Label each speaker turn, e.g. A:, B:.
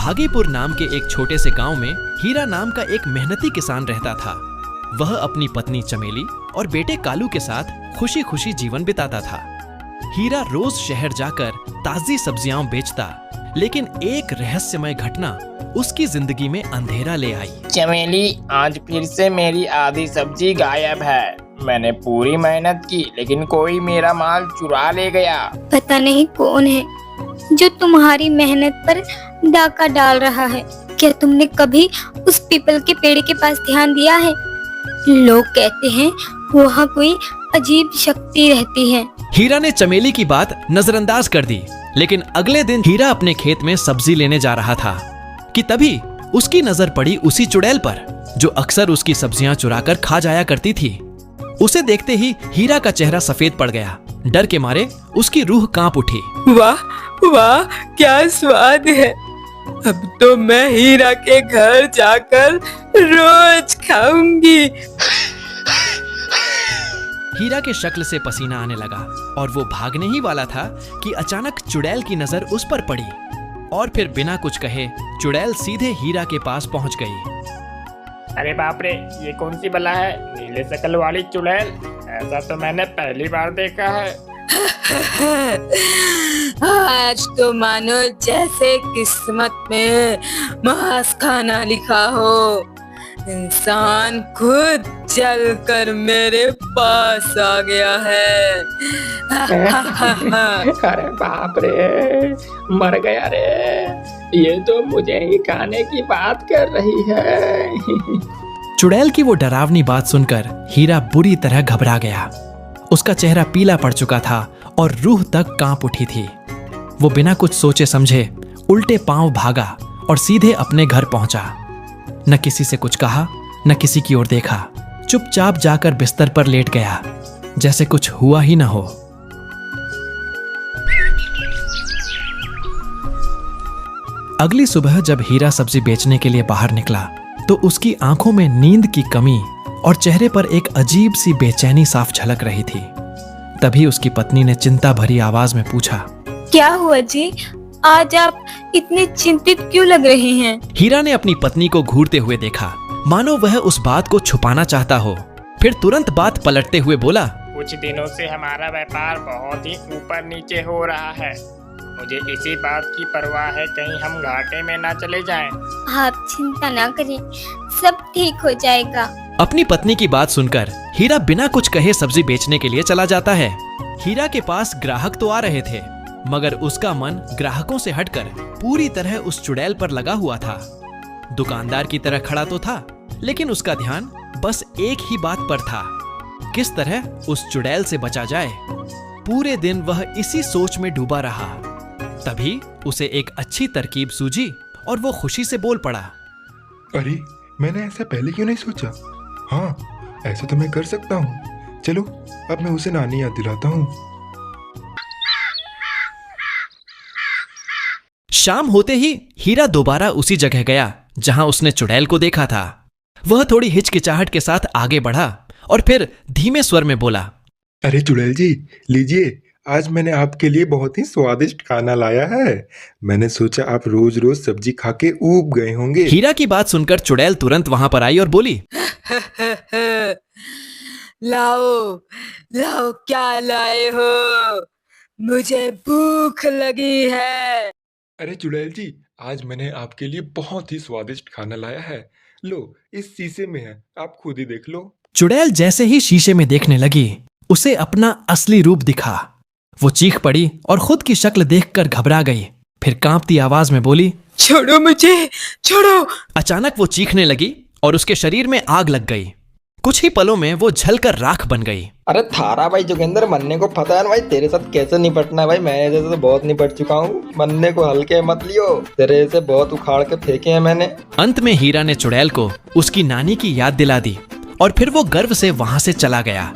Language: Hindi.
A: भागीपुर नाम के एक छोटे से गांव में हीरा नाम का एक मेहनती किसान रहता था। वह अपनी पत्नी चमेली और बेटे कालू के साथ खुशी खुशी जीवन बिताता था। हीरा रोज शहर जाकर ताजी सब्जियां बेचता, लेकिन एक रहस्यमय घटना उसकी जिंदगी में अंधेरा ले आई।
B: चमेली, आज फिर से मेरी आधी सब्जी गायब है। मैंने पूरी मेहनत की, लेकिन कोई मेरा माल चुरा ले गया।
C: पता नहीं कौन है जो तुम्हारी मेहनत पर डाका डाल रहा है। क्या तुमने कभी उस पीपल के पेड़ के पास ध्यान दिया है? लोग कहते हैं वहाँ कोई अजीब शक्ति रहती है।
A: हीरा ने चमेली की बात नजरअंदाज कर दी, लेकिन अगले दिन हीरा अपने खेत में सब्जी लेने जा रहा था कि तभी उसकी नजर पड़ी उसी चुड़ैल पर, जो अक्सर उसकी सब्जियां चुराकर खा जाया करती थी। उसे देखते ही हीरा का चेहरा सफेद पड़ गया। डर के मारे उसकी रूह कांप उठी।
D: वाह वाह, क्या स्वाद है। अब तो मैं हीरा के घर जाकर रोज खाऊंगी।
A: हीरा के शक्ल से पसीना आने लगा और वो भागने ही वाला था कि अचानक चुड़ैल की नजर उस पर पड़ी और फिर बिना कुछ कहे चुड़ैल सीधे हीरा के पास पहुंच गई।
B: अरे बाप रे, ये कौन सी बला है? नीले शकल वाली चुड़ैल, ऐसा तो मैंने पहली बार देखा है।
D: आज तो मानो जैसे किस्मत में मांस खाना लिखा हो। इंसान खुद चल कर मेरे पास आ गया है।
B: अरे बाप रे, मर गया रे। ये तो मुझे ही खाने की बात कर रही है।
A: चुड़ैल की वो डरावनी बात सुनकर हीरा बुरी तरह घबरा गया। उसका चेहरा पीला पड़ चुका था और रूह तक कांप उठी थी। वो बिना कुछ सोचे समझे उल्टे पांव भागा और सीधे अपने घर पहुंचा। न किसी से कुछ कहा, न किसी की ओर देखा। चुपचाप जाकर बिस्तर पर लेट गया, जैसे कुछ हुआ ही न हो। अगली सुबह जब हीरा सब्जी बेचने के लिए बाहर निकला तो उसकी आंखों में नींद की कमी और चेहरे पर एक अजीब सी बेचैनी साफ झलक रही थी। तभी उसकी पत्नी ने चिंता भरी आवाज में पूछा,
C: क्या हुआ जी? आज आप इतने चिंतित क्यों लग रहे हैं?
A: हीरा ने अपनी पत्नी को घूरते हुए देखा, मानो वह उस बात को छुपाना चाहता हो। फिर तुरंत बात पलटते हुए बोला,
B: कुछ दिनों से हमारा व्यापार बहुत ही ऊपर नीचे हो रहा है। मुझे इसी बात की परवाह है, कहीं हम घाटे में ना चले जाएं।
C: आप चिंता ना करें, सब ठीक हो जाएगा।
A: अपनी पत्नी की बात सुनकर हीरा बिना कुछ कहे सब्जी बेचने के लिए चला जाता है। हीरा के पास ग्राहक तो आ रहे थे, मगर उसका मन ग्राहकों से हटकर पूरी तरह उस चुड़ैल पर लगा हुआ था। दुकानदार की तरह खड़ा तो था, लेकिन उसका ध्यान बस एक ही बात पर था, किस तरह उस चुड़ैल से बचा जाए। पूरे दिन वह इसी सोच में डूबा रहा। तभी उसे एक अच्छी तरकीब सूझी और वो खुशी से बोल पड़ा,
E: अरे मैंने ऐसा पहले क्यों नहीं सोचा। हाँ, ऐसा तो मैं कर सकता हूँ। चलो अब मैं उसे नानी याद दिलाता हूँ।
A: शाम होते ही हीरा दोबारा उसी जगह गया जहां उसने चुड़ैल को देखा था। वह थोड़ी हिचकिचाहट के साथ आगे बढ़ा और फिर धीमे स्वर में बोला,
E: अरे चुड़ैल जी, लीजिए, आज मैंने आपके लिए बहुत ही स्वादिष्ट खाना लाया है। मैंने सोचा आप रोज रोज सब्जी खा के ऊब गए होंगे।
A: हीरा की बात सुनकर चुड़ैल तुरंत वहां पर आई और बोली,
D: लाओ लाओ, क्या लाए हो? मुझे भूख लगी है।
E: अरे चुड़ैल जी, आज मैंने आपके लिए बहुत ही स्वादिष्ट खाना लाया है। लो, इस शीशे में है, आप खुद ही देख लो।
A: चुड़ैल जैसे ही शीशे में देखने लगी, उसे अपना असली रूप दिखा। वो चीख पड़ी और खुद की शक्ल देखकर घबरा गई। फिर कांपती आवाज में बोली,
D: छोड़ो मुझे, छोड़ो।
A: अचानक वो चीखने लगी और उसके शरीर में आग लग गई। कुछ ही पलों में वो जलकर राख बन गई।
F: अरे थारा भाई जोगिंदर, मन्ने को पता है ना भाई तेरे साथ कैसे निपटना है। भाई मैं जैसे तो बहुत निपट चुका हूँ, मन्ने को हल्के मत लियो, तेरे से बहुत उखाड़ के फेंके हैं मैंने।
A: अंत में हीरा ने चुड़ैल को उसकी नानी की याद दिला दी और फिर वो गर्व से वहां से चला गया।